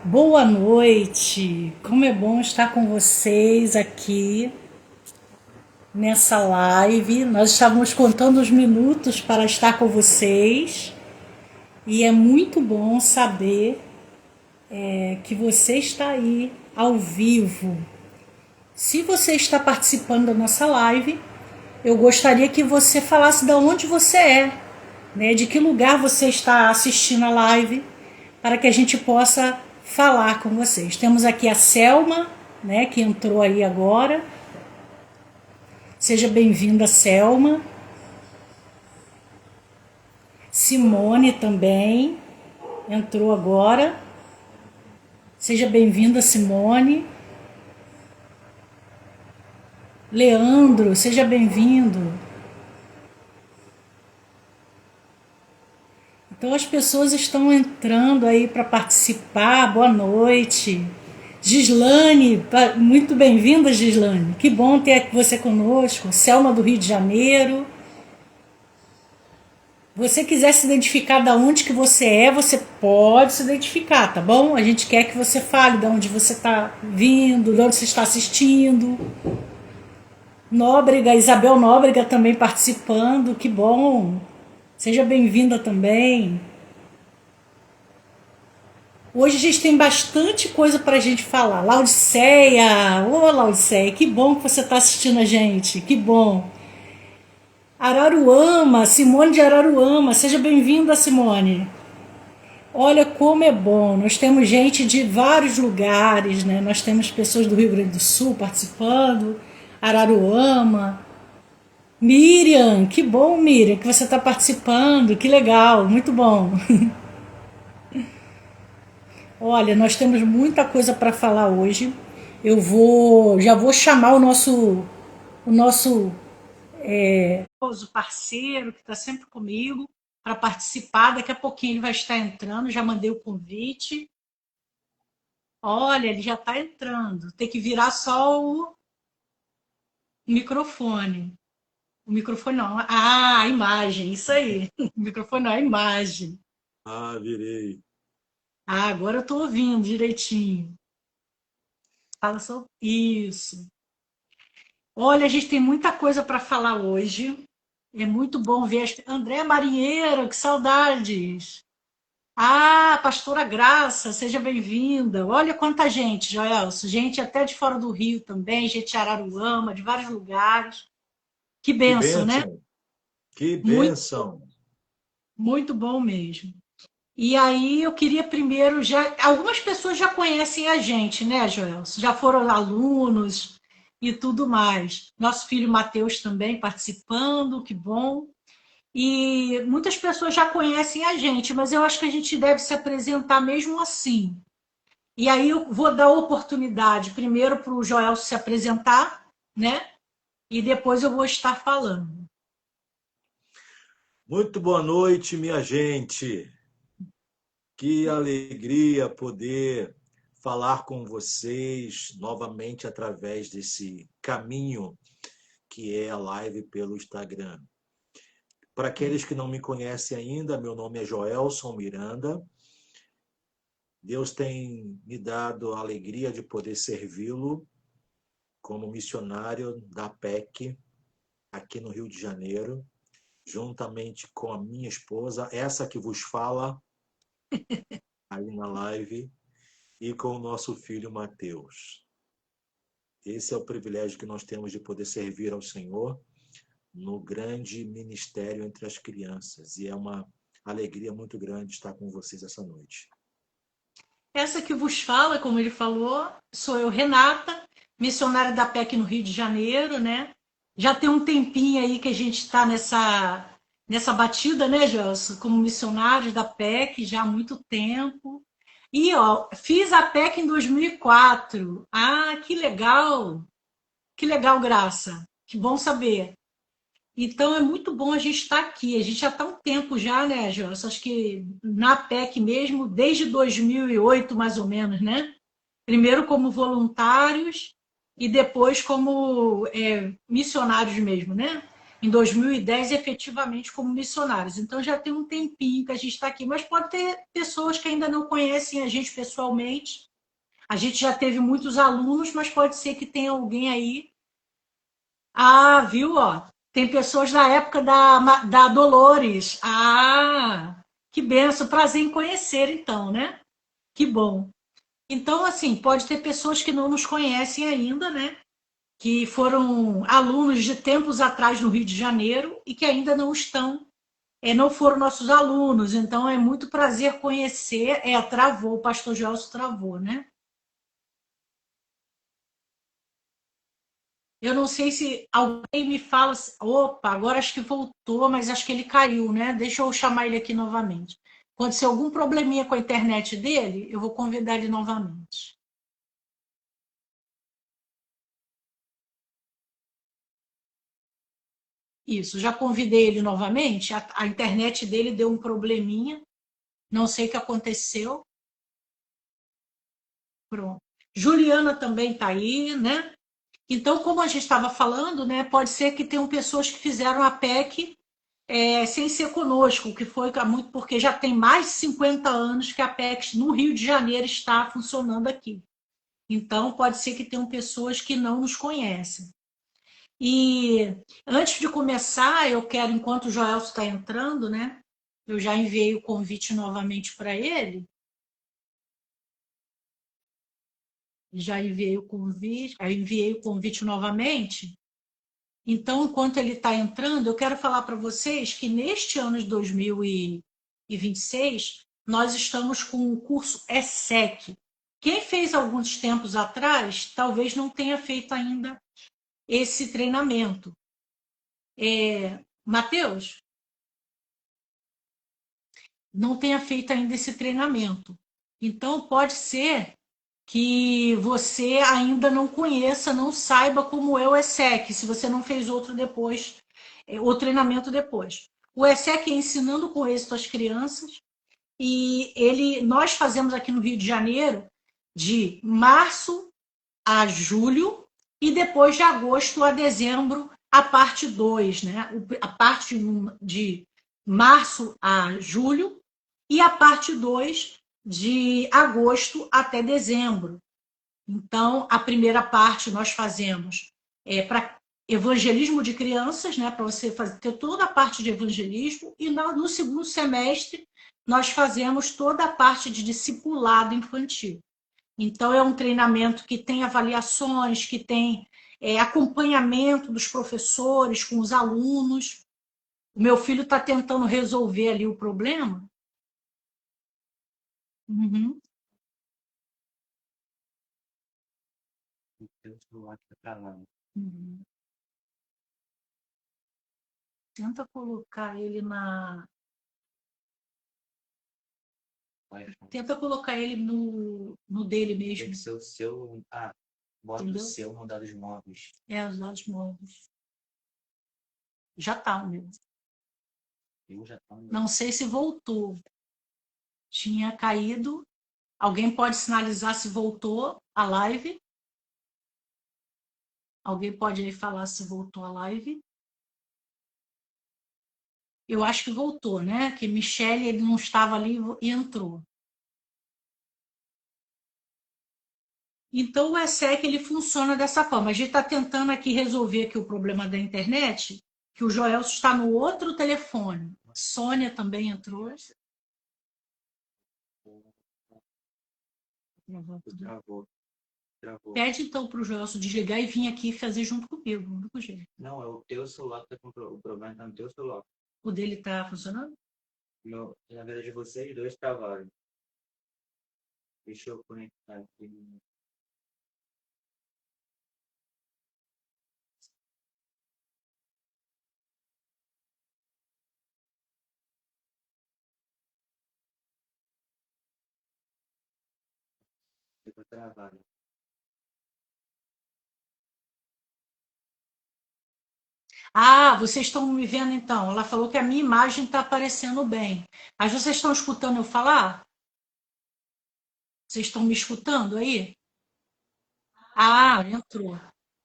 Boa noite! Como é bom estar com vocês aqui nessa live. Nós estávamos contando os minutos para estar com vocês e é muito bom saber que você está aí ao vivo. Se você está participando da nossa live, eu gostaria que você falasse de onde você é, né? De que lugar você está assistindo a live, para que a gente possa falar com vocês. Temos aqui a Selma, né, que entrou aí agora. Seja bem-vinda, Selma. Simone também entrou agora. Seja bem-vinda, Simone. Leandro, seja bem-vindo. Então as pessoas estão entrando aí para participar. Boa noite. Gislane, muito bem-vinda, Gislane. Que bom ter você conosco. Selma do Rio de Janeiro. Você quiser se identificar de onde que você pode se identificar, tá bom? A gente quer que você fale de onde você está vindo, de onde você está assistindo. Nóbrega, Isabel Nóbrega também participando, que bom. Seja bem-vinda também. Hoje a gente tem bastante coisa para a gente falar. Laudiceia, ô Laudiceia, que bom que você está assistindo a gente, que bom. Araruama, Simone de Araruama, seja bem-vinda, Simone. Olha como é bom, nós temos gente de vários lugares, né? Nós temos pessoas do Rio Grande do Sul participando, Araruama. Miriam, que bom, Miriam, que você está participando, que legal, muito bom. Olha, nós temos muita coisa para falar hoje. Já vou chamar o nosso parceiro que está sempre comigo para participar. Daqui a pouquinho ele vai estar entrando. Já mandei o convite. Olha, ele já está entrando. Tem que virar só o microfone. O microfone não. Ah, a imagem, isso aí. O microfone não, a imagem. Ah, virei. Ah, agora eu estou ouvindo direitinho. Fala só isso. Olha, a gente tem muita coisa para falar hoje. É muito bom ver. André Marinheiro, que saudades! Ah, Pastora Graça, seja bem-vinda. Olha quanta gente, Joelso. Gente até de fora do Rio também, gente de Araruama, de vários lugares. Que Que bênção, né? bênção, que Muito, bênção. muito bom mesmo. E aí eu queria primeiro já. Algumas pessoas já conhecem a gente, né, Joelso? Já foram alunos e tudo mais. Nosso filho Mateus também participando, que bom. E muitas pessoas já conhecem a gente, mas eu acho que a gente deve se apresentar mesmo assim. E aí eu vou dar oportunidade primeiro para o Joel se apresentar, né? E depois eu vou estar falando. Muito boa noite, minha gente. Que alegria poder falar com vocês novamente através desse caminho que é a live pelo Instagram. Para aqueles que não me conhecem ainda, meu nome é Joelson Miranda. Deus tem me dado a alegria de poder servi-lo como missionário da PEC aqui no Rio de Janeiro, juntamente com a minha esposa, essa que vos fala aí na live, e com o nosso filho Mateus. Esse é o privilégio que nós temos de poder servir ao Senhor no grande ministério entre as crianças. E é uma alegria muito grande estar com vocês essa noite. Essa que vos fala, como ele falou, sou eu, Renata, missionária da PEC no Rio de Janeiro, né? Já tem um tempinho aí que a gente está nessa batida, né, Gelson? Como missionários da PEC, já há muito tempo. E, ó, fiz a PEC em 2004. Ah, que legal! Que legal, Graça. Que bom saber. Então é muito bom a gente estar aqui. A gente já está há um tempo já, né, Jossa? Acho que na PEC mesmo, desde 2008, mais ou menos, né? Primeiro como voluntários e depois como missionários mesmo, né? em 2010 efetivamente como missionários. Então já tem um tempinho que a gente está aqui, mas pode ter pessoas que ainda não conhecem a gente pessoalmente. A gente já teve muitos alunos, mas pode ser que tenha alguém aí. Ah, viu? Ó, tem pessoas da época da Dolores. Ah, que benção, prazer em conhecer, então, né? Que bom. Então, assim, pode ter pessoas que não nos conhecem ainda, né? Que foram alunos de tempos atrás no Rio de Janeiro e que ainda não estão, não foram nossos alunos. Então, é muito prazer conhecer. Travou, o pastor Gelson travou, né? Eu não sei se alguém me fala. Opa, agora acho que voltou, mas acho que ele caiu, né? Deixa eu chamar ele aqui novamente. Aconteceu algum probleminha com a internet dele, eu vou convidar ele novamente. Isso, já convidei ele novamente. A internet dele deu um probleminha, não sei o que aconteceu. Pronto. Juliana também está aí, né? Então, como a gente estava falando, né, pode ser que tenham pessoas que fizeram a PEC sem ser conosco, que foi muito porque já tem mais de 50 anos que a PEC no Rio de Janeiro está funcionando aqui. Então, pode ser que tenham pessoas que não nos conhecem. E antes de começar, eu quero, enquanto o Joel está entrando, né? Eu já enviei o convite novamente para ele. Já enviei o convite novamente. Então, enquanto ele está entrando, eu quero falar para vocês que neste ano de 2026, nós estamos com o curso ESSEC. Quem fez alguns tempos atrás, talvez não tenha feito ainda esse treinamento. Mateus, não tenha feito ainda esse treinamento. Então, pode ser que você ainda não conheça, não saiba como é o ESSEC, se você não fez outro depois, o treinamento depois. O ESSEC é ensinando com êxito as crianças, e nós fazemos aqui no Rio de Janeiro de março a julho e depois de agosto a dezembro a parte 2, né? A parte de março a julho e a parte 2 de agosto até dezembro. Então, a primeira parte nós fazemos para evangelismo de crianças, né, para você ter toda a parte de evangelismo, e no segundo semestre nós fazemos toda a parte de discipulado infantil. Então, é um treinamento que tem avaliações, que tem acompanhamento dos professores com os alunos. O meu filho está tentando resolver ali o problema. Uhum. Uhum. Tenta colocar ele na. Tenta colocar ele no dele mesmo. Tem que ser o seu. Ah, bota entendeu? O seu no dados móveis. Os dados móveis. Já tá o meu. Já tá não sei se voltou. Tinha caído. Alguém pode sinalizar se voltou a live? Alguém pode aí falar se voltou a live? Eu acho que voltou, né? Que Michele, ele não estava ali e entrou. Então, o ESSEC ele funciona dessa forma. A gente está tentando aqui resolver aqui o problema da internet, que o Joel está no outro telefone. Sônia também entrou. Travou. Travou. Pede então para o Joelson desligar e vir aqui fazer junto comigo. O único jeito. Não, é o teu celular que está com o problema, está no teu celular. O dele está funcionando? No, na verdade, vocês dois travaram. Deixa eu conectar aqui. Ficou travado. Ah, vocês estão me vendo então. Ela falou que a minha imagem está aparecendo bem. Mas vocês estão escutando eu falar? Vocês estão me escutando aí? Ah, entrou.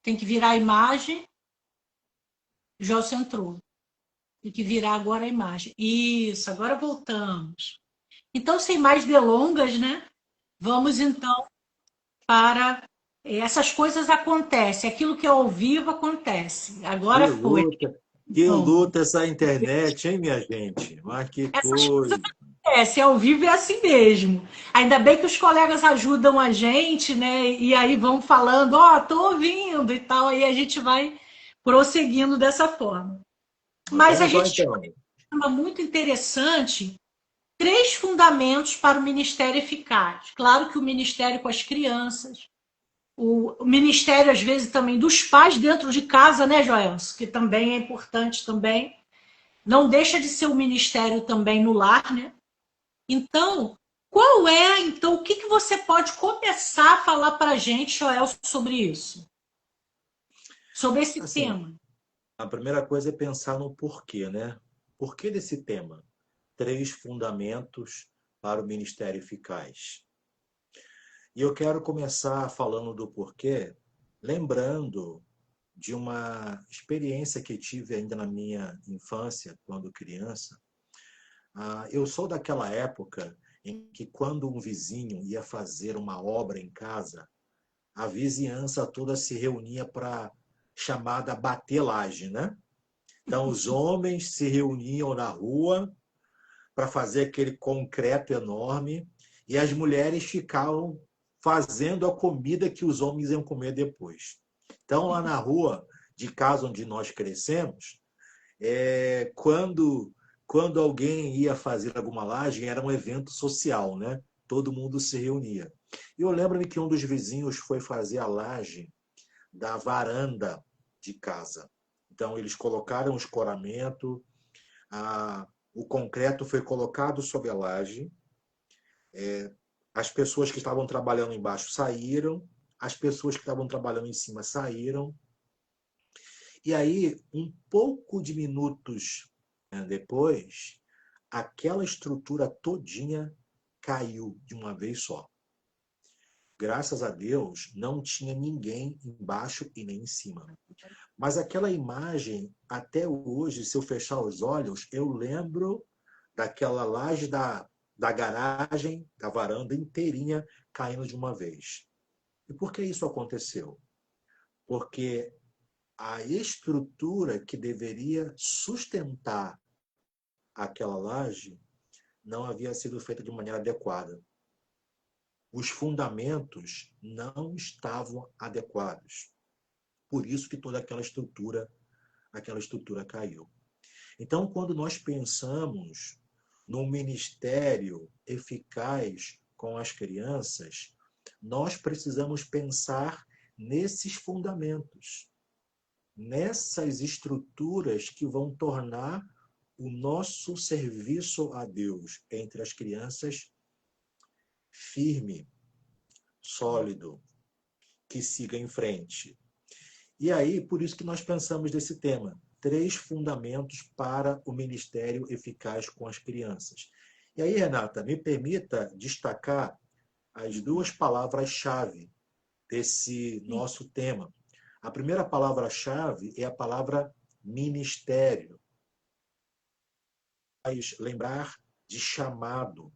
Tem que virar a imagem. Joelson entrou. Tem que virar agora a imagem. Isso, agora voltamos. Então, sem mais delongas, né? Vamos então para essas coisas acontecem, aquilo que é ao vivo acontece. Agora foi. Que Não, luta essa internet, hein, minha gente? Mas que essas coisas coisa. acontecem, ao vivo é assim mesmo. Ainda bem que os colegas ajudam a gente, né? E aí vão falando, ó, oh, tô ouvindo e tal, aí a gente vai prosseguindo dessa forma. Mas a Vamos lá, gente tinha então. um tema muito interessante, três fundamentos para o ministério eficaz. Claro que o ministério com as crianças, o ministério, às vezes, também dos pais dentro de casa, né, Joelson? Que também é importante também. Não deixa de ser um ministério também no lar, né? Então, qual é, então, o que, que você pode começar a falar para a gente, Joelson, sobre isso? Sobre esse Assim, tema? a primeira coisa é pensar no porquê, né? Porquê desse tema? Três fundamentos para o ministério eficaz. E eu quero começar falando do porquê, lembrando de uma experiência que tive ainda na minha infância, quando criança. Eu sou daquela época em que, quando um vizinho ia fazer uma obra em casa, a vizinhança toda se reunia para chamada bater laje, né? Então, os homens se reuniam na rua para fazer aquele concreto enorme e as mulheres ficavam fazendo a comida que os homens iam comer depois. Então, lá na rua de casa onde nós crescemos, quando alguém ia fazer alguma laje, era um evento social, né? Todo mundo se reunia. E eu lembro-me que um dos vizinhos foi fazer a laje da varanda de casa. Então, eles colocaram o escoramento, o concreto foi colocado sobre a laje, as pessoas que estavam trabalhando embaixo saíram, as pessoas que estavam trabalhando em cima saíram, e aí, um pouco de minutos, né, depois, aquela estrutura todinha caiu de uma vez só. Graças a Deus, não tinha ninguém embaixo e nem em cima. Mas aquela imagem, até hoje, se eu fechar os olhos, eu lembro daquela laje da garagem, da varanda inteirinha caindo de uma vez. E por que isso aconteceu? Porque a estrutura que deveria sustentar aquela laje não havia sido feita de maneira adequada. Os fundamentos não estavam adequados. Por isso que toda aquela estrutura caiu. Então, quando nós pensamos num ministério eficaz com as crianças, nós precisamos pensar nesses fundamentos, nessas estruturas que vão tornar o nosso serviço a Deus entre as crianças firme, sólido, que siga em frente. E aí, por isso que nós pensamos nesse tema, três fundamentos para o ministério eficaz com as crianças. E aí, Renata, me permita destacar as duas palavras-chave desse nosso tema. A primeira palavra-chave é a palavra ministério. Mas lembrar de chamado,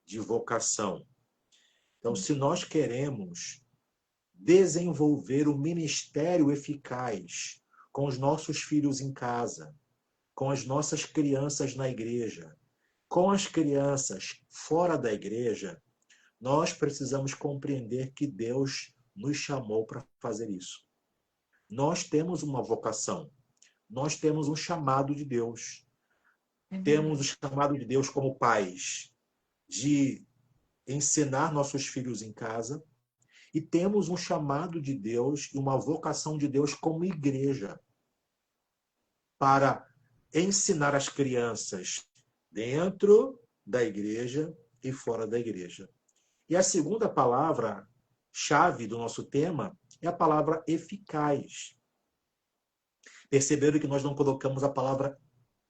de vocação. Então, se nós queremos desenvolver o ministério eficaz com os nossos filhos em casa, com as nossas crianças na igreja, com as crianças fora da igreja, nós precisamos compreender que Deus nos chamou para fazer isso. Nós temos uma vocação, nós temos um chamado de Deus. Temos o chamado de Deus como pais, de ensinar nossos filhos em casa, e temos um chamado de Deus e uma vocação de Deus como igreja para ensinar as crianças dentro da igreja e fora da igreja. E a segunda palavra-chave do nosso tema é a palavra eficaz. Perceberam que nós não colocamos a palavra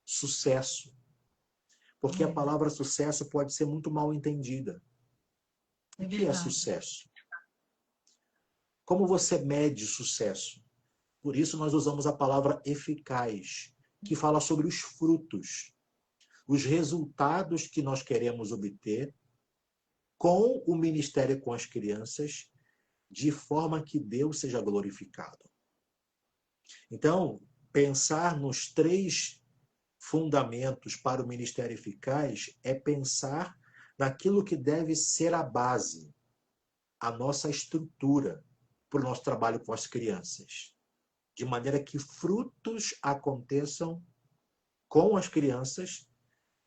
sucesso, porque a palavra sucesso pode ser muito mal entendida. O que é sucesso? Como você mede sucesso? Por isso nós usamos a palavra eficaz, que fala sobre os frutos, os resultados que nós queremos obter com o ministério com as crianças, de forma que Deus seja glorificado. Então, pensar nos 3 fundamentos para o ministério eficaz é pensar naquilo que deve ser a base, a nossa estrutura para o nosso trabalho com as crianças, de maneira que frutos aconteçam com as crianças,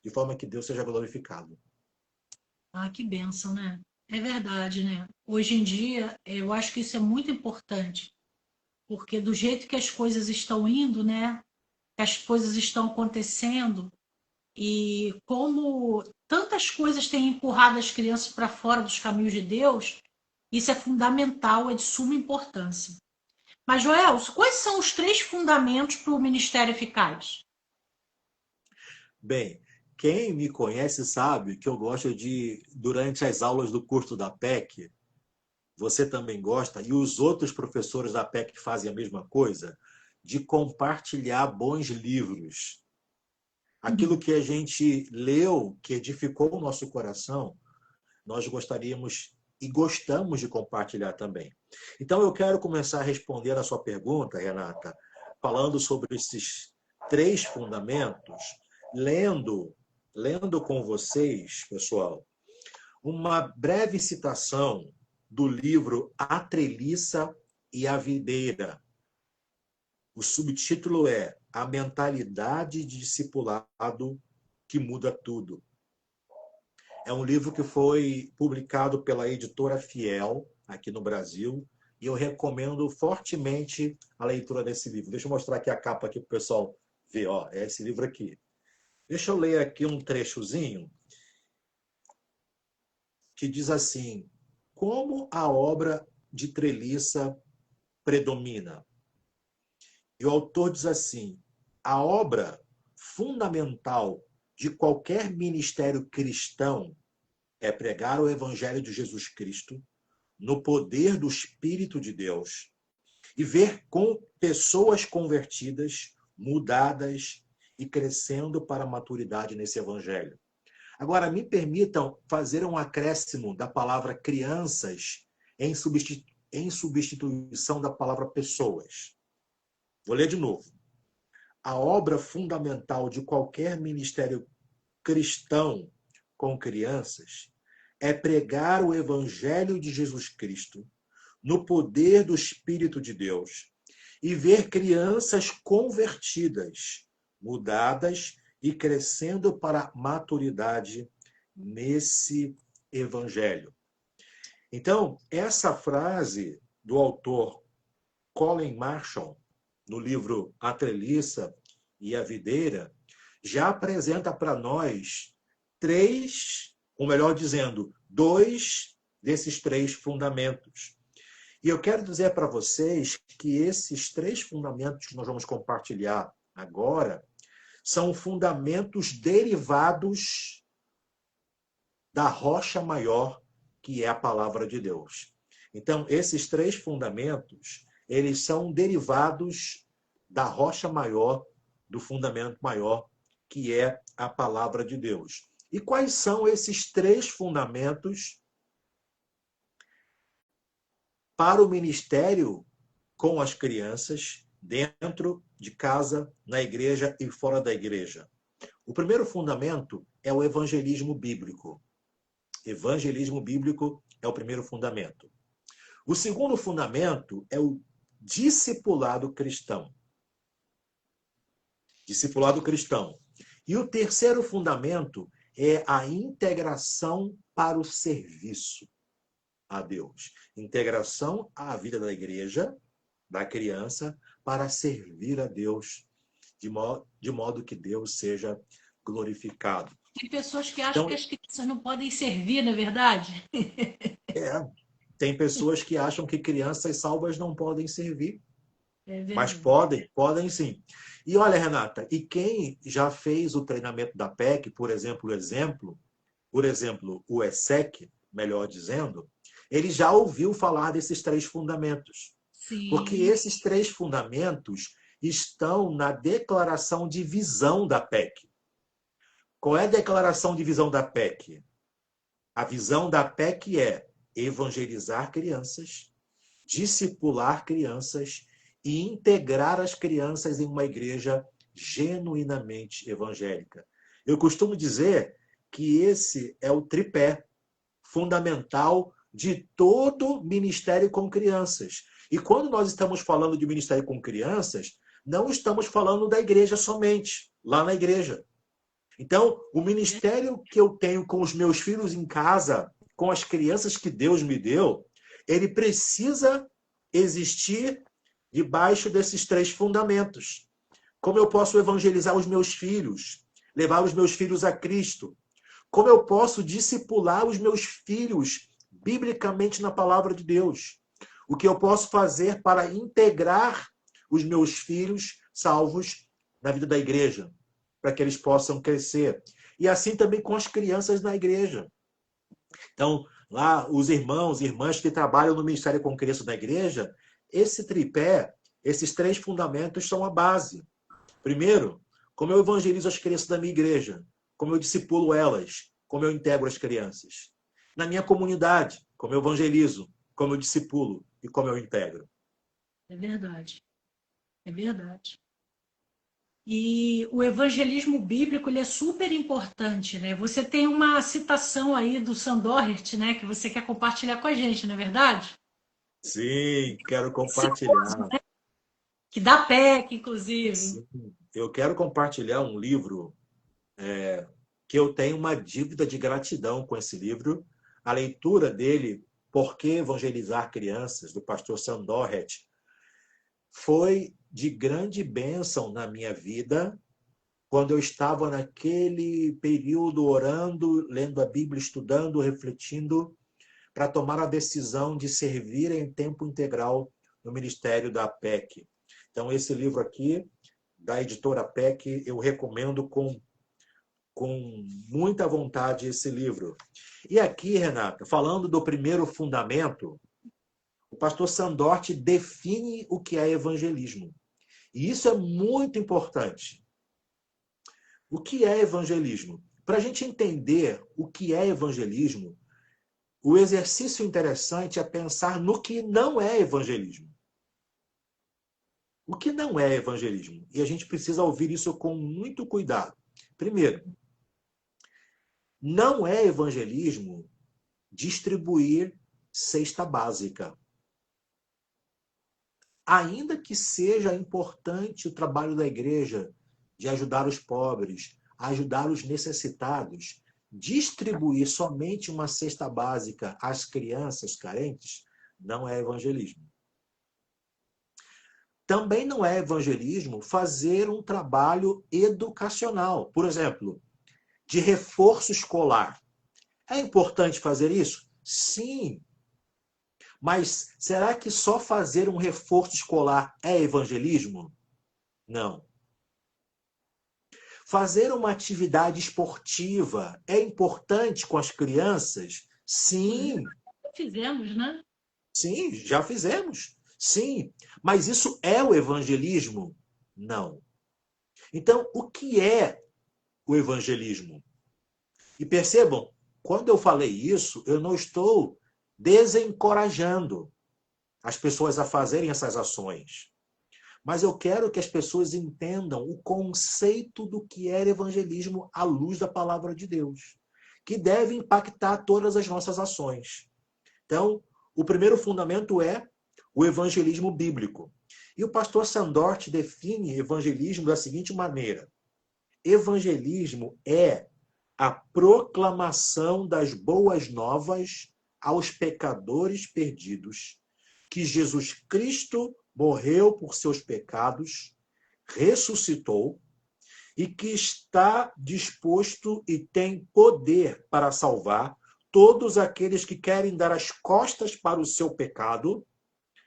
de forma que Deus seja glorificado. Ah, que bênção, né? É verdade, né? Hoje em dia, eu acho que isso é muito importante, porque do jeito que as coisas estão indo, né? Que as coisas estão acontecendo, e como tantas coisas têm empurrado as crianças para fora dos caminhos de Deus, isso é fundamental, é de suma importância. Mas, Joel, quais são os 3 fundamentos para o ministério eficaz? Bem, quem me conhece sabe que eu gosto de, durante as aulas do curso da PEC, você também gosta, e os outros professores da PEC fazem a mesma coisa, de compartilhar bons livros. Aquilo que a gente leu, que edificou o nosso coração, nós gostaríamos e gostamos de compartilhar também. Então, eu quero começar a responder a sua pergunta, Renata, falando sobre esses 3 fundamentos, lendo com vocês, pessoal, uma breve citação do livro A Treliça e a Videira. O subtítulo é A Mentalidade de Discipulado que Muda Tudo. É um livro que foi publicado pela editora Fiel, aqui no Brasil, e eu recomendo fortemente a leitura desse livro. Deixa eu mostrar aqui a capa aqui para o pessoal ver. Ó, é esse livro aqui. Deixa eu ler aqui um trechozinho que diz assim: como a obra de Treliça predomina. E o autor diz assim: a obra fundamental de qualquer ministério cristão é pregar o Evangelho de Jesus Cristo no poder do Espírito de Deus e ver com pessoas convertidas, mudadas e crescendo para a maturidade nesse Evangelho. Agora, me permitam fazer um acréscimo da palavra crianças em substituição da palavra pessoas. Vou ler de novo. A obra fundamental de qualquer ministério cristão com crianças é pregar o Evangelho de Jesus Cristo no poder do Espírito de Deus e ver crianças convertidas, mudadas e crescendo para a maturidade nesse Evangelho. Então, essa frase do autor Colin Marshall, no livro A Treliça e a Videira, já apresenta para nós 3, ou melhor dizendo, 2 desses 3 fundamentos. E eu quero dizer para vocês que esses 3 fundamentos que nós vamos compartilhar agora são fundamentos derivados da rocha maior, que é a palavra de Deus. Então, esses 3 fundamentos, eles são derivados da rocha maior, do fundamento maior, que é a palavra de Deus. E quais são esses 3 fundamentos para o ministério com as crianças, dentro de casa, na igreja e fora da igreja? O primeiro fundamento é o evangelismo bíblico. Evangelismo bíblico é o primeiro fundamento. O segundo fundamento é o discipulado cristão. Discipulado cristão. E o terceiro fundamento é a integração para o serviço a Deus. Integração à vida da igreja, da criança, para servir a Deus, de modo que Deus seja glorificado. Tem pessoas que acham Então, que as crianças não podem servir, não é verdade? tem pessoas que acham que crianças salvas não podem servir. É Mas verdade. podem sim. E olha, Renata, e quem já fez o treinamento da PEC, por exemplo, o ESEC, melhor dizendo, ele já ouviu falar desses 3 fundamentos. Porque Sim. esses três fundamentos estão na declaração de visão da PEC. Qual é a declaração de visão da PEC? A visão da PEC é evangelizar crianças, discipular crianças e integrar as crianças em uma igreja genuinamente evangélica. Eu costumo dizer que esse é o tripé fundamental de todo ministério com crianças. E quando nós estamos falando de ministério com crianças, não estamos falando da igreja somente, lá na igreja. Então, o ministério que eu tenho com os meus filhos em casa, com as crianças que Deus me deu, ele precisa existir debaixo desses três fundamentos. Como eu posso evangelizar os meus filhos, levar os meus filhos a Cristo? Como eu posso discipular os meus filhos biblicamente na palavra de Deus? O que eu posso fazer para integrar os meus filhos salvos na vida da igreja, para que eles possam crescer? E assim também com as crianças na igreja. Então, lá, os irmãos e irmãs que trabalham no Ministério com Crianças na igreja, esse tripé, esses três fundamentos são a base. Primeiro, como eu evangelizo as crianças da minha igreja, como eu discipulo elas, como eu integro as crianças. Na minha comunidade, como eu evangelizo, como eu discipulo e como eu integro. É verdade. É verdade. E o evangelismo bíblico ele é super importante, né? Você tem uma citação aí do Sandorret, né, que você quer compartilhar com a gente, não é verdade? Sim, quero Precioso, compartilhar. que dá PEC, inclusive. Sim, eu quero compartilhar um livro que eu tenho uma dívida de gratidão com esse livro. A leitura dele, Por que Evangelizar Crianças, do pastor Sandorret, foi de grande bênção na minha vida, quando eu estava naquele período orando, lendo a Bíblia, estudando, refletindo, para tomar a decisão de servir em tempo integral no ministério da PEC. Então, esse livro aqui, da editora PEC, eu recomendo com muita vontade esse livro. E aqui, Renata, falando do primeiro fundamento, o pastor Sandorti define o que é evangelismo. E isso é muito importante. O que é evangelismo? Para a gente entender o que é evangelismo, o exercício interessante é pensar no que não é evangelismo. O que não é evangelismo? E a gente precisa ouvir isso com muito cuidado. Primeiro, não é evangelismo distribuir cesta básica. Ainda que seja importante o trabalho da igreja de ajudar os pobres, ajudar os necessitados, distribuir somente uma cesta básica às crianças carentes não é evangelismo. Também não é evangelismo fazer um trabalho educacional, por exemplo, de reforço escolar. É importante fazer isso? Sim. Mas será que só fazer um reforço escolar é evangelismo? Não. Fazer uma atividade esportiva é importante com as crianças? Sim. Fizemos, né? Sim, já fizemos. Sim. Mas isso é o evangelismo? Não. Então, o que é o evangelismo? E percebam, quando eu falei isso, eu não estou desencorajando as pessoas a fazerem essas ações. Mas eu quero que as pessoas entendam o conceito do que é evangelismo à luz da palavra de Deus, que deve impactar todas as nossas ações. Então, o primeiro fundamento é o evangelismo bíblico. E o pastor Sandorti define evangelismo da seguinte maneira: evangelismo é a proclamação das boas novas aos pecadores perdidos, que Jesus Cristo morreu por seus pecados, ressuscitou e que está disposto e tem poder para salvar todos aqueles que querem dar as costas para o seu pecado,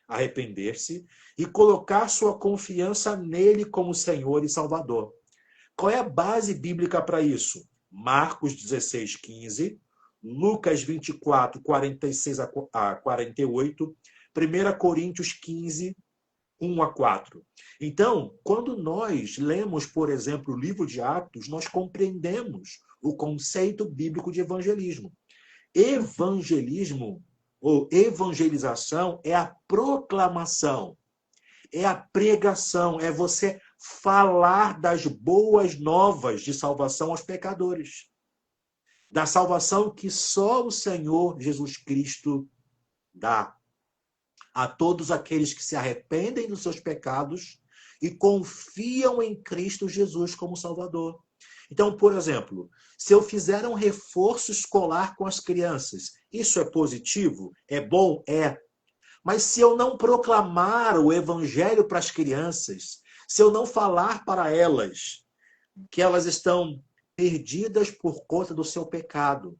arrepender-se e colocar sua confiança nele como Senhor e Salvador. Qual é a base bíblica para isso? Marcos 16:15, Lucas 24:46 a 48, 1 Coríntios 15, 1 a 4. Então, quando nós lemos, por exemplo, o livro de Atos, nós compreendemos o conceito bíblico de evangelismo. Evangelismo ou evangelização é a proclamação, é a pregação, é você falar das boas novas de salvação aos pecadores. Da salvação que só o Senhor Jesus Cristo dá a todos aqueles que se arrependem dos seus pecados e confiam em Cristo Jesus como Salvador. Então, por exemplo, se eu fizer um reforço escolar com as crianças, isso é positivo? É bom? É. Mas se eu não proclamar o evangelho para as crianças, se eu não falar para elas que elas estão perdidas por conta do seu pecado,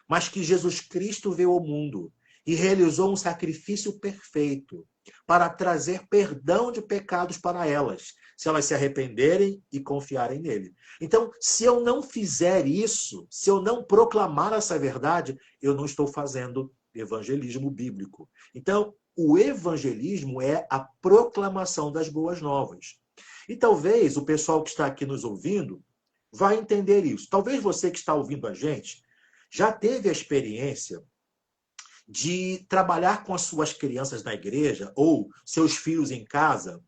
mas que Jesus Cristo veio ao mundo e realizou um sacrifício perfeito para trazer perdão de pecados para elas, se elas se arrependerem e confiarem nele. Então, se eu não fizer isso, se eu não proclamar essa verdade, eu não estou fazendo evangelismo bíblico. Então, o evangelismo é a proclamação das boas novas. E talvez o pessoal que está aqui nos ouvindo vai entender isso. Talvez você que está ouvindo a gente já teve a experiência de trabalhar com as suas crianças na igreja ou seus filhos em casa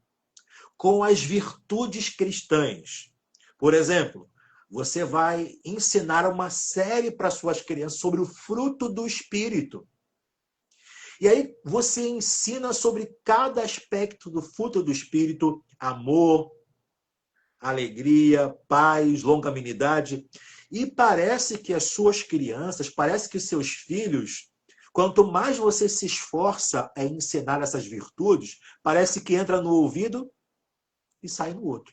com as virtudes cristãs. Por exemplo, você vai ensinar uma série para suas crianças sobre o fruto do Espírito. E aí você ensina sobre cada aspecto do fruto do Espírito: amor, alegria, paz, longanimidade. E parece que as suas crianças, parece que seus filhos, quanto mais você se esforça a ensinar essas virtudes, parece que entra no ouvido e sai no outro.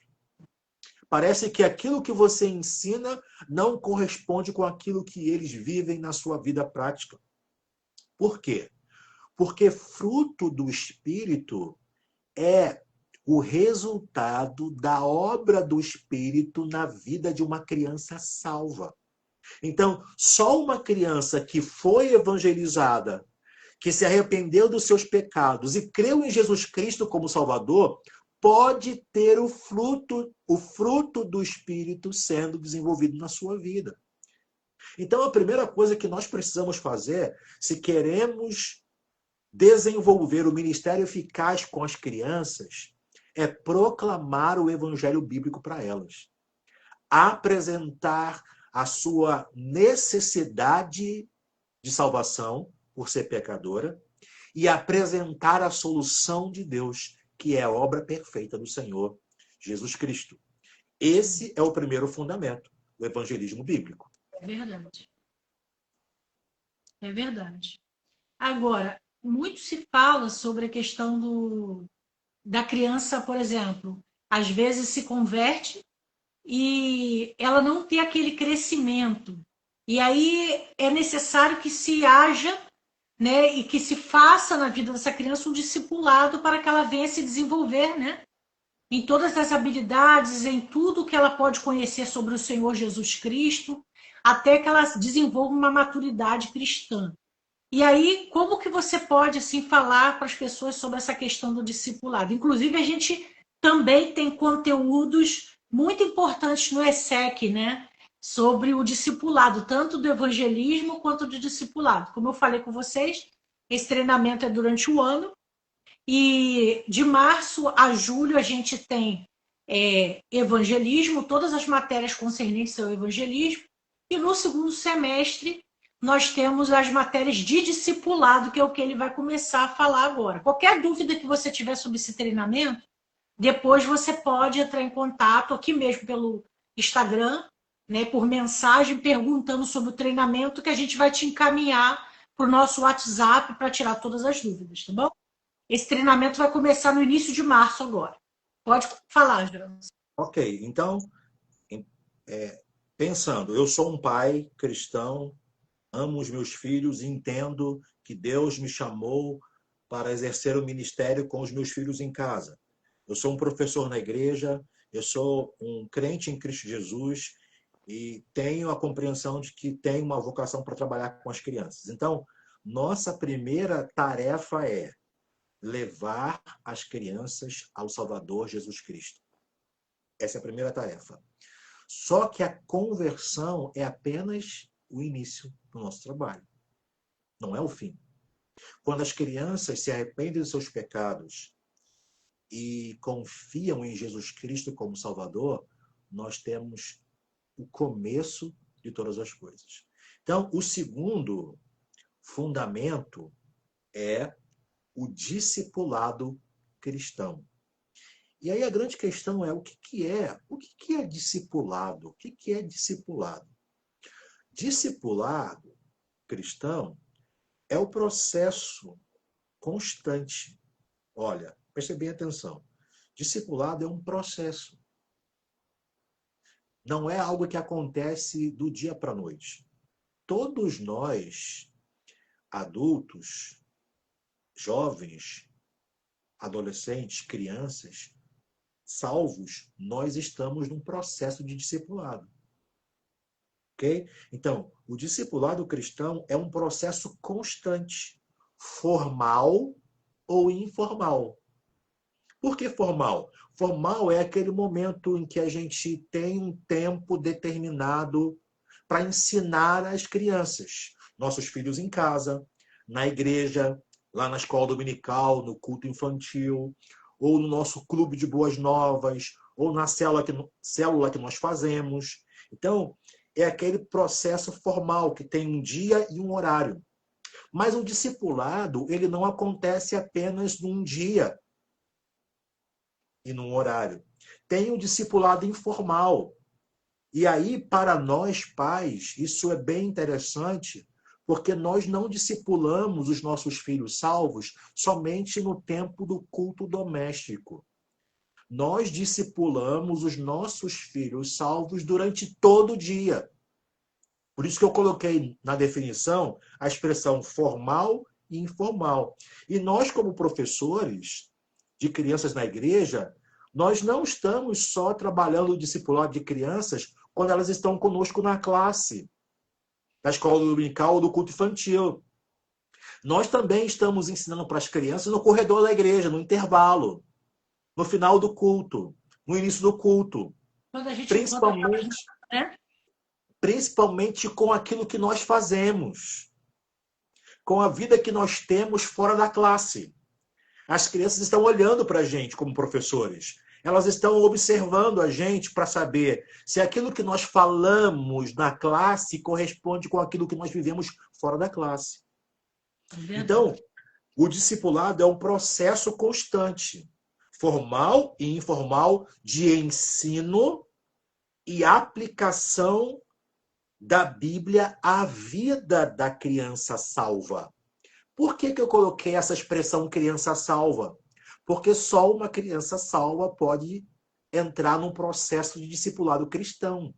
Parece que aquilo que você ensina não corresponde com aquilo que eles vivem na sua vida prática. Por quê? Porque fruto do Espírito é o resultado da obra do Espírito na vida de uma criança salva. Então, só uma criança que foi evangelizada, que se arrependeu dos seus pecados e creu em Jesus Cristo como Salvador, pode ter o fruto do Espírito sendo desenvolvido na sua vida. Então, a primeira coisa que nós precisamos fazer, se queremos desenvolver o ministério eficaz com as crianças, é proclamar o evangelho bíblico para elas. Apresentar a sua necessidade de salvação por ser pecadora e apresentar a solução de Deus, que é a obra perfeita do Senhor Jesus Cristo. Esse é o primeiro fundamento do evangelismo bíblico. É verdade. É verdade. Agora, muito se fala sobre a questão da criança, por exemplo, às vezes se converte e ela não tem aquele crescimento. E aí é necessário que se haja, né, e que se faça na vida dessa criança um discipulado para que ela venha se desenvolver, né, em todas as habilidades, em tudo que ela pode conhecer sobre o Senhor Jesus Cristo, até que ela desenvolva uma maturidade cristã. E aí, como que você pode assim falar para as pessoas sobre essa questão do discipulado? Inclusive, a gente também tem conteúdos muito importantes no ESSEC, né? Sobre o discipulado, tanto do evangelismo quanto do discipulado. Como eu falei com vocês, esse treinamento é durante o ano. E de março a julho a gente tem evangelismo, todas as matérias concernentes ao evangelismo. E no segundo semestre nós temos as matérias de discipulado, que é o que ele vai começar a falar agora. Qualquer dúvida que você tiver sobre esse treinamento, depois você pode entrar em contato aqui mesmo pelo Instagram, né, por mensagem, perguntando sobre o treinamento, que a gente vai te encaminhar para o nosso WhatsApp para tirar todas as dúvidas, tá bom? Esse treinamento vai começar no início de março agora. Pode falar, Geraldo. Ok, então, pensando, eu sou um pai cristão, amo os meus filhos e entendo que Deus me chamou para exercer o ministério com os meus filhos em casa. Eu sou um professor na igreja, eu sou um crente em Cristo Jesus e tenho a compreensão de que tenho uma vocação para trabalhar com as crianças. Então, nossa primeira tarefa é levar as crianças ao Salvador Jesus Cristo. Essa é a primeira tarefa. Só que a conversão é apenas o início do nosso trabalho. Não é o fim. Quando as crianças se arrependem dos seus pecados e confiam em Jesus Cristo como Salvador, nós temos o começo de todas as coisas. Então, o segundo fundamento é o discipulado cristão. E aí a grande questão é o que é discipulado? O que é discipulado? Discipulado cristão é o processo constante. Olha, preste bem atenção. Discipulado é um processo. Não é algo que acontece do dia para a noite. Todos nós, adultos, jovens, adolescentes, crianças, salvos, nós estamos num processo de discipulado. Ok? Então, o discipulado cristão é um processo constante, formal ou informal. Por que formal? Formal é aquele momento em que a gente tem um tempo determinado para ensinar as crianças, nossos filhos em casa, na igreja, lá na escola dominical, no culto infantil, ou no nosso clube de boas novas, ou na célula que nós fazemos. Então, é aquele processo formal que tem um dia e um horário. Mas o discipulado, ele não acontece apenas num dia e num horário. Tem o discipulado informal. E aí, para nós pais, isso é bem interessante, porque nós não discipulamos os nossos filhos salvos somente no tempo do culto doméstico. Nós discipulamos os nossos filhos salvos durante todo o dia. Por isso que eu coloquei na definição a expressão formal e informal. E nós, como professores de crianças na igreja, nós não estamos só trabalhando o discipulado de crianças quando elas estão conosco na classe, da escola dominical ou do culto infantil. Nós também estamos ensinando para as crianças no corredor da igreja, no intervalo, no final do culto, no início do culto. Quando a gente Principalmente, né? principalmente com aquilo que nós fazemos, com a vida que nós temos fora da classe. As crianças estão olhando para a gente como professores. Elas estão observando a gente para saber se aquilo que nós falamos na classe corresponde com aquilo que nós vivemos fora da classe. Então, o discipulado é um processo constante, formal e informal, de ensino e aplicação da Bíblia à vida da criança salva. Por que eu coloquei essa expressão criança salva? Porque só uma criança salva pode entrar num processo de discipulado cristão.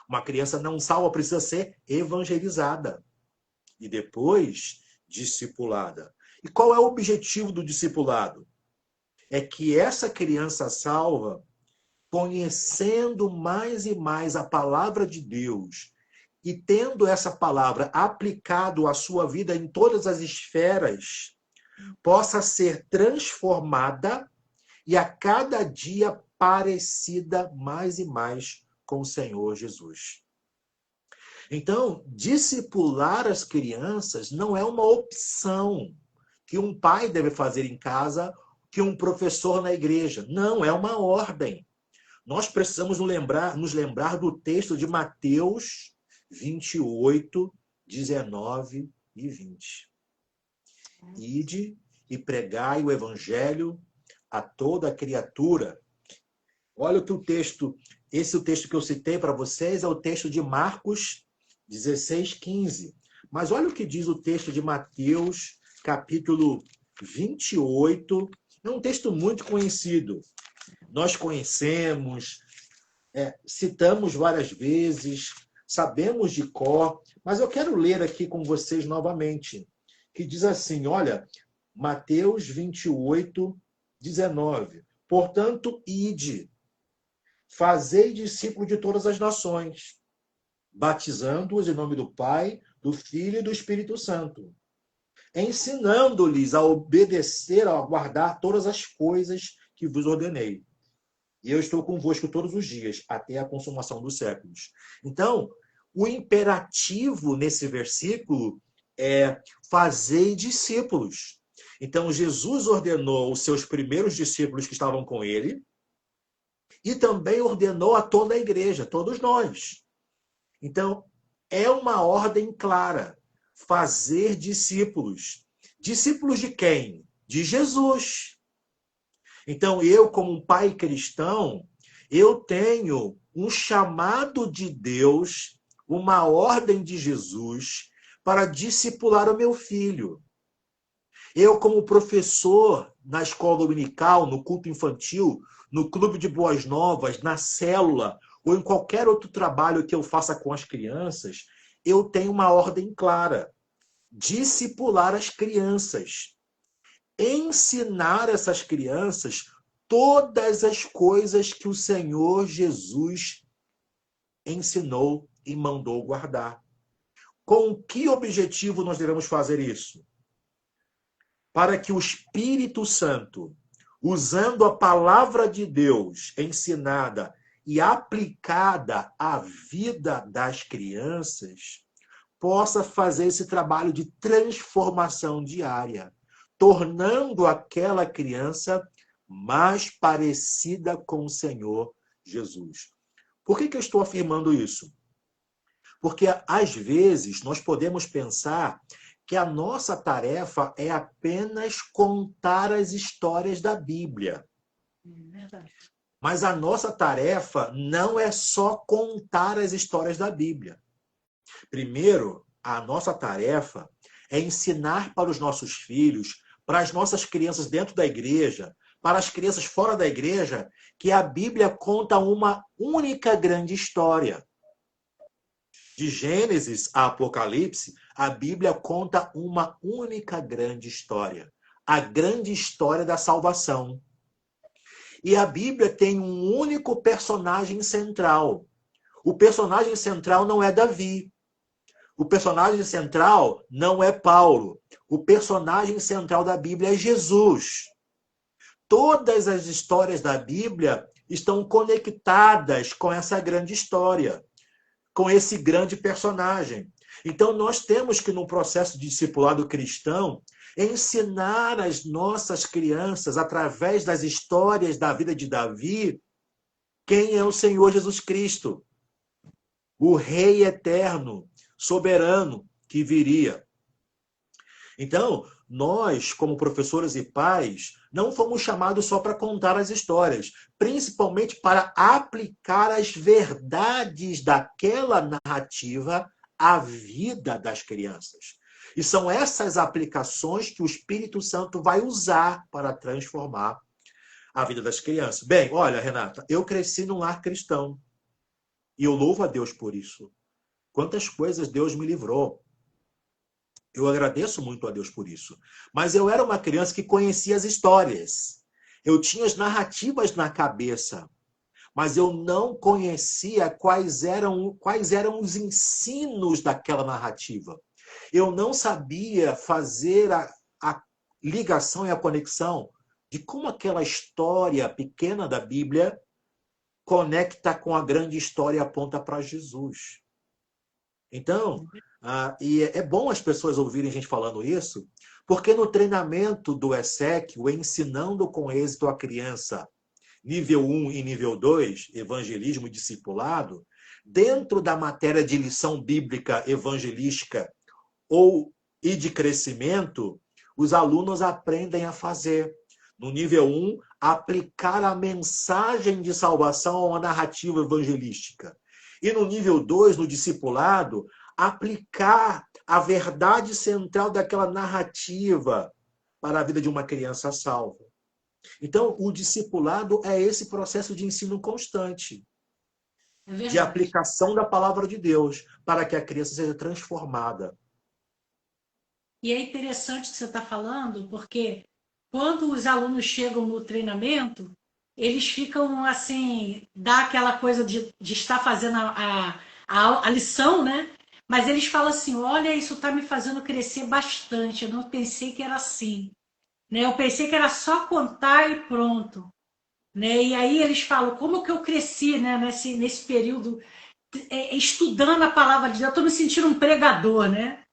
Uma criança não salva precisa ser evangelizada e depois discipulada. E qual é o objetivo do discipulado? É que essa criança salva, conhecendo mais e mais a palavra de Deus e tendo essa palavra aplicado à sua vida em todas as esferas, possa ser transformada e a cada dia parecida mais e mais com o Senhor Jesus. Então, discipular as crianças não é uma opção que um pai deve fazer em casa, que um professor na igreja. Não, é uma ordem. Nós precisamos nos lembrar do texto de Mateus 28, 19 e 20. Ide e pregai o evangelho a toda criatura. Olha o que o texto, esse é o texto que eu citei para vocês, é o texto de Marcos 16, 15. Mas olha o que diz o texto de Mateus, capítulo 28. É um texto muito conhecido. Nós conhecemos, citamos várias vezes, sabemos de cor, mas eu quero ler aqui com vocês novamente, que diz assim, olha, Mateus 28, 19. Portanto, ide, fazei discípulos de todas as nações, batizando-os em nome do Pai, do Filho e do Espírito Santo, ensinando-lhes a obedecer, a guardar todas as coisas que vos ordenei. E eu estou convosco todos os dias, até a consumação dos séculos. Então, o imperativo nesse versículo é fazer discípulos. Então, Jesus ordenou os seus primeiros discípulos que estavam com ele e também ordenou a toda a igreja, todos nós. Então, é uma ordem clara: fazer discípulos. Discípulos de quem? De Jesus. Então, eu, como um pai cristão, eu tenho um chamado de Deus, uma ordem de Jesus para discipular o meu filho. Eu, como professor na escola dominical, no culto infantil, no clube de boas novas, na célula, ou em qualquer outro trabalho que eu faça com as crianças, eu tenho uma ordem clara: discipular as crianças, ensinar essas crianças todas as coisas que o Senhor Jesus ensinou e mandou guardar. Com que objetivo nós devemos fazer isso? Para que o Espírito Santo, usando a palavra de Deus ensinada e aplicada à vida das crianças, possa fazer esse trabalho de transformação diária, tornando aquela criança mais parecida com o Senhor Jesus. Por que eu estou afirmando isso? Porque, às vezes, nós podemos pensar que a nossa tarefa é apenas contar as histórias da Bíblia. Verdade. Mas a nossa tarefa não é só contar as histórias da Bíblia. Primeiro, a nossa tarefa é ensinar para os nossos filhos, para as nossas crianças dentro da igreja, para as crianças fora da igreja, que a Bíblia conta uma única grande história. De Gênesis a Apocalipse, a Bíblia conta uma única grande história. A grande história da salvação. E a Bíblia tem um único personagem central. O personagem central não é Davi. O personagem central não é Paulo. O personagem central da Bíblia é Jesus. Todas as histórias da Bíblia estão conectadas com essa grande história, com esse grande personagem. Então, nós temos que, no processo de discipulado cristão, ensinar as nossas crianças, através das histórias da vida de Davi, quem é o Senhor Jesus Cristo, o Rei eterno, soberano, que viria. Então, nós, como professores e pais, não fomos chamados só para contar as histórias, principalmente para aplicar as verdades daquela narrativa à vida das crianças. E são essas aplicações que o Espírito Santo vai usar para transformar a vida das crianças. Bem, olha, Renata, eu cresci num lar cristão e eu louvo a Deus por isso. Quantas coisas Deus me livrou. Eu agradeço muito a Deus por isso. Mas eu era uma criança que conhecia as histórias. Eu tinha as narrativas na cabeça. Mas eu não conhecia quais eram os ensinos daquela narrativa. Eu não sabia fazer a ligação e a conexão de como aquela história pequena da Bíblia conecta com a grande história e aponta para Jesus. Então, e é bom as pessoas ouvirem gente falando isso, porque no treinamento do ESSEC, o Ensinando com Êxito a Criança, nível 1 e nível 2, evangelismo e discipulado, dentro da matéria de lição bíblica evangelística e de crescimento, os alunos aprendem a fazer. No nível 1, aplicar a mensagem de salvação a uma narrativa evangelística. E no nível 2, no discipulado, aplicar a verdade central daquela narrativa para a vida de uma criança salva. Então, o discipulado é esse processo de ensino constante, de aplicação da palavra de Deus, para que a criança seja transformada. E é interessante o que você está falando, porque quando os alunos chegam no treinamento, eles ficam assim, dá aquela coisa de estar fazendo a lição, né? Mas eles falam assim, olha, isso está me fazendo crescer bastante, eu não pensei que era assim, né? Eu pensei que era só contar e pronto, né? E aí eles falam, como que eu cresci, né, nesse período estudando a palavra de Deus, eu estou me sentindo um pregador, né?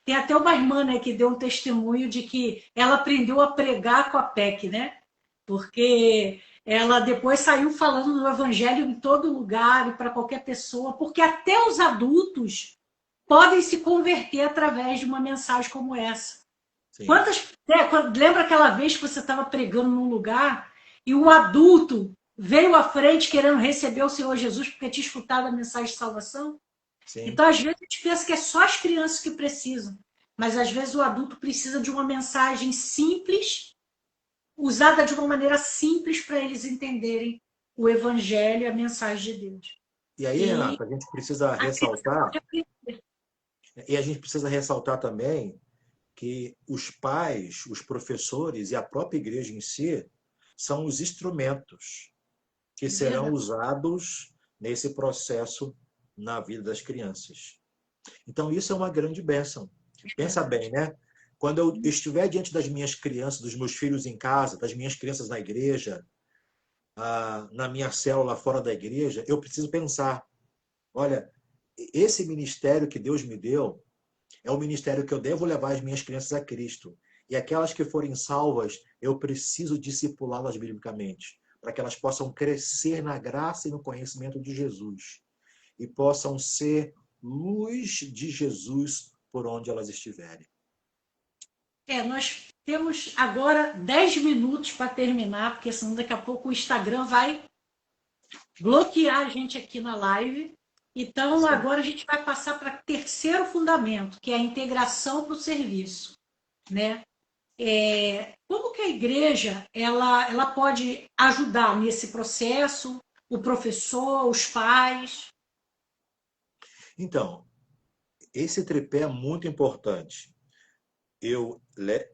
Tem até uma irmã, né, que deu um testemunho de que ela aprendeu a pregar com a PEC, né? Porque ela depois saiu falando do evangelho em todo lugar e para qualquer pessoa, porque até os adultos podem se converter através de uma mensagem como essa. Sim, Quantas, lembra aquela vez que você estava pregando num lugar e um adulto veio à frente querendo receber o Senhor Jesus porque tinha escutado a mensagem de salvação? sim. Então, às vezes, a gente pensa que é só as crianças que precisam, mas às vezes o adulto precisa de uma mensagem simples, usada de uma maneira simples para eles entenderem o evangelho e a mensagem de Deus. E aí, E Renata, a gente precisa a criança ressaltar, pode aprender. e a gente precisa ressaltar também que os pais, os professores e a própria igreja em si são os instrumentos que É serão verdade. usados nesse processo na vida das crianças. Então, isso é uma grande bênção. É Pensa verdade. bem, né? Quando eu estiver diante das minhas crianças, dos meus filhos em casa, das minhas crianças na igreja, na minha célula fora da igreja, eu preciso pensar: olha, esse ministério que Deus me deu é o ministério que eu devo levar as minhas crianças a Cristo. E aquelas que forem salvas, eu preciso discipulá-las biblicamente, para que elas possam crescer na graça e no conhecimento de Jesus e possam ser luz de Jesus por onde elas estiverem. Nós temos agora 10 minutos para terminar, porque senão daqui a pouco o Instagram vai bloquear a gente aqui na live. Então, Sim. agora a gente vai passar para o terceiro fundamento, que é a integração para o serviço, né? Como que a igreja ela pode ajudar nesse processo, o professor, os pais? Então, esse tripé é muito importante. Eu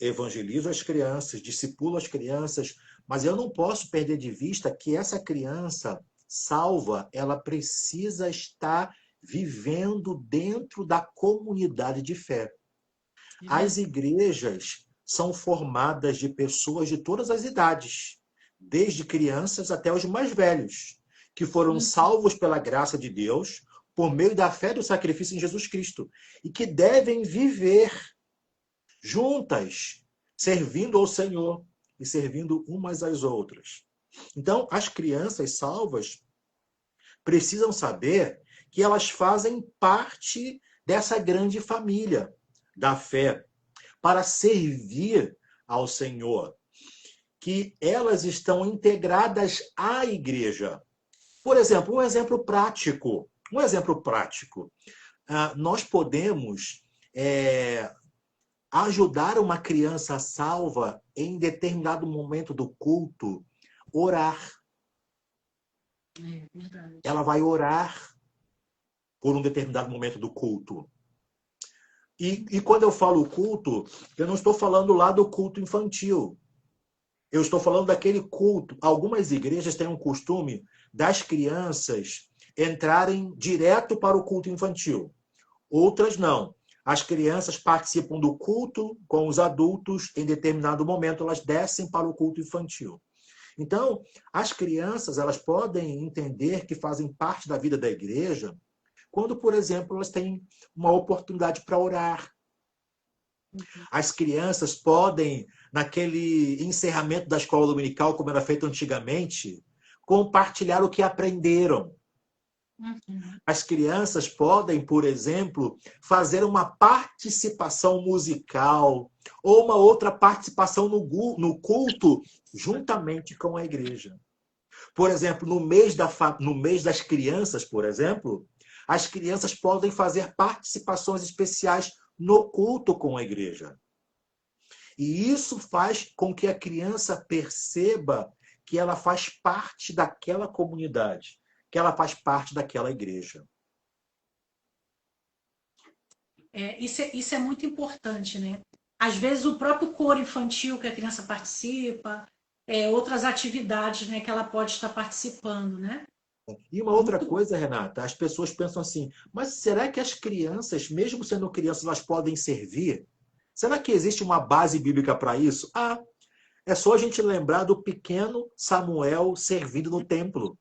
evangelizo as crianças, discipulo as crianças, mas eu não posso perder de vista que essa criança salva, ela precisa estar vivendo dentro da comunidade de fé. É As verdade. igrejas são formadas de pessoas de todas as idades, desde crianças até os mais velhos, que foram salvos pela graça de Deus por meio da fé do sacrifício em Jesus Cristo e que devem viver juntas, servindo ao Senhor e servindo umas às outras. Então, as crianças salvas precisam saber que elas fazem parte dessa grande família da fé para servir ao Senhor, que elas estão integradas à igreja. Por exemplo, um exemplo prático. Um exemplo prático. Nós podemos ajudar uma criança salva em determinado momento do culto, orar. É verdade. Ela vai orar por um determinado momento do culto. E quando eu falo culto, eu não estou falando lá do culto infantil. Eu estou falando daquele culto. Algumas igrejas têm um costume das crianças entrarem direto para o culto infantil. Outras não. As crianças participam do culto com os adultos, em determinado momento elas descem para o culto infantil. Então, as crianças, elas podem entender que fazem parte da vida da igreja quando, por exemplo, elas têm uma oportunidade para orar. As crianças podem, naquele encerramento da escola dominical, como era feito antigamente, compartilhar o que aprenderam. Uhum. As crianças podem, por exemplo, fazer uma participação musical ou uma outra participação no culto juntamente com a igreja. Por exemplo, no mês das crianças, por exemplo, as crianças podem fazer participações especiais no culto com a igreja. E isso faz com que a criança perceba que ela faz parte daquela comunidade, que ela faz parte daquela igreja. Isso é muito importante, né? Às vezes o próprio coro infantil que a criança participa, outras atividades, né, que ela pode estar participando, né? E uma outra coisa, Renata, as pessoas pensam assim, mas será que as crianças, mesmo sendo crianças, elas podem servir? Será que existe uma base bíblica para isso? Ah, é só a gente lembrar do pequeno Samuel servindo no templo.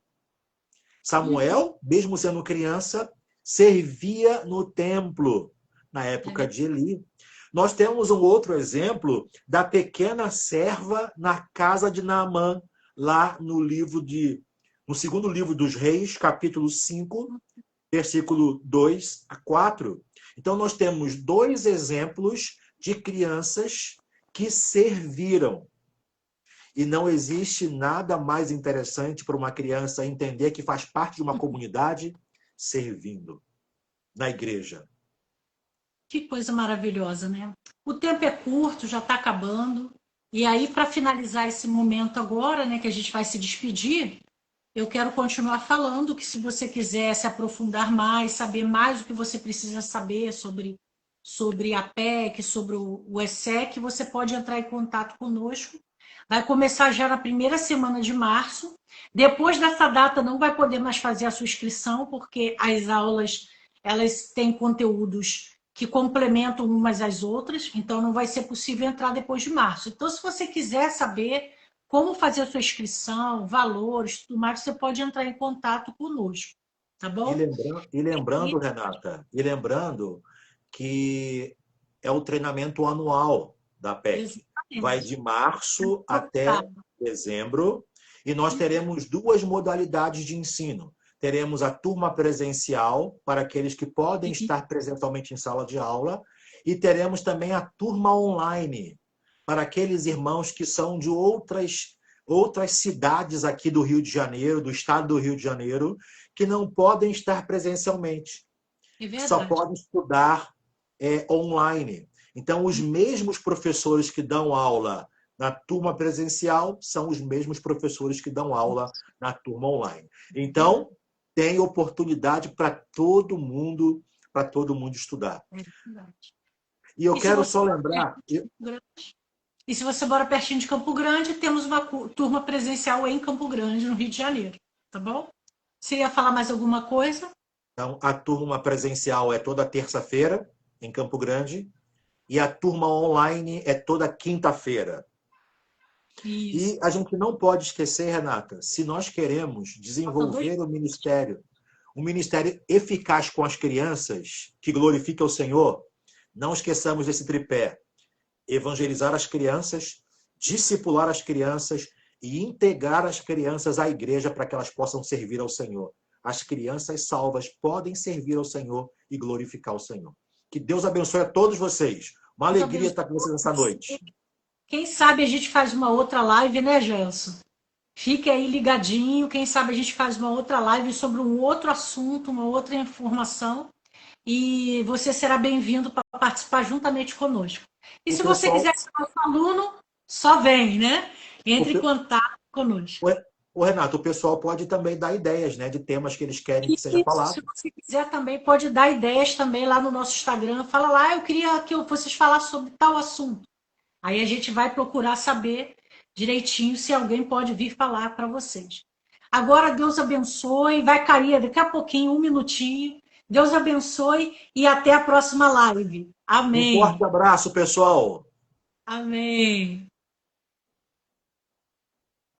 Samuel, mesmo sendo criança, servia no templo na época de Eli. Nós temos um outro exemplo da pequena serva na casa de Naamã, lá no segundo livro dos Reis, capítulo 5, versículo 2 a 4. Então nós temos dois exemplos de crianças que serviram. E não existe nada mais interessante para uma criança entender que faz parte de uma comunidade servindo na igreja. Que coisa maravilhosa, né? O tempo é curto, já está acabando. E aí, para finalizar esse momento agora, né, que a gente vai se despedir, eu quero continuar falando que se você quiser se aprofundar mais, saber mais o que você precisa saber sobre a PEC, sobre o ESSEC, você pode entrar em contato conosco. Vai começar já na primeira semana de março. Depois dessa data não vai poder mais fazer a sua inscrição, porque as aulas elas têm conteúdos que complementam umas às outras, então não vai ser possível entrar depois de março. Então, se você quiser saber como fazer a sua inscrição, valores, tudo mais, você pode entrar em contato conosco, tá bom? Lembrando, Renata, que é o treinamento anual da PEC. Vai Exatamente. de março até dezembro, e nós teremos duas modalidades de ensino. Teremos a turma presencial, para aqueles que podem estar presencialmente em sala de aula, e teremos também a turma online, para aqueles irmãos que são de outras cidades aqui do Rio de Janeiro, do estado do Rio de Janeiro, que não podem estar presencialmente, É que só verdade. podem estudar online. Então, os mesmos professores que dão aula na turma presencial são os mesmos professores que dão aula na turma online. Então, tem oportunidade para todo mundo estudar. É verdade. E eu E se quero você só mora lembrar, pertinho de Campo Grande, e se você mora pertinho de Campo Grande, temos uma turma presencial em Campo Grande, no Rio de Janeiro, tá bom? Você ia falar mais alguma coisa? então, a turma presencial é toda terça-feira em Campo Grande e a turma online é toda quinta-feira. Isso. E a gente não pode esquecer, Renata, se nós queremos Faltam dois. desenvolver um ministério eficaz com as crianças, que glorifique o Senhor, não esqueçamos desse tripé: evangelizar as crianças, discipular as crianças e integrar as crianças à igreja para que elas possam servir ao Senhor. As crianças salvas podem servir ao Senhor e glorificar o Senhor. Que Deus abençoe a todos vocês. Uma Deus alegria abençoe estar com vocês essa você. noite. Quem sabe a gente faz uma outra live, né, Gelson? Fique aí ligadinho. Quem sabe a gente faz uma outra live sobre um outro assunto, uma outra informação. E você será bem-vindo para participar juntamente conosco. E O se você pessoal, quiser ser nosso aluno, só vem, né? o, Entre em pe- contato conosco. o Renato, o pessoal pode também dar ideias, né, de temas que eles querem que seja Isso, se falado. você quiser também, pode dar ideias também lá no nosso Instagram. Fala lá, eu queria que vocês falassem sobre tal assunto. Aí a gente vai procurar saber direitinho se alguém pode vir falar para vocês. Agora, Deus abençoe. Vai cair daqui a pouquinho, um minutinho. Deus abençoe e até a próxima live. Um forte Amém. abraço, pessoal. Amém.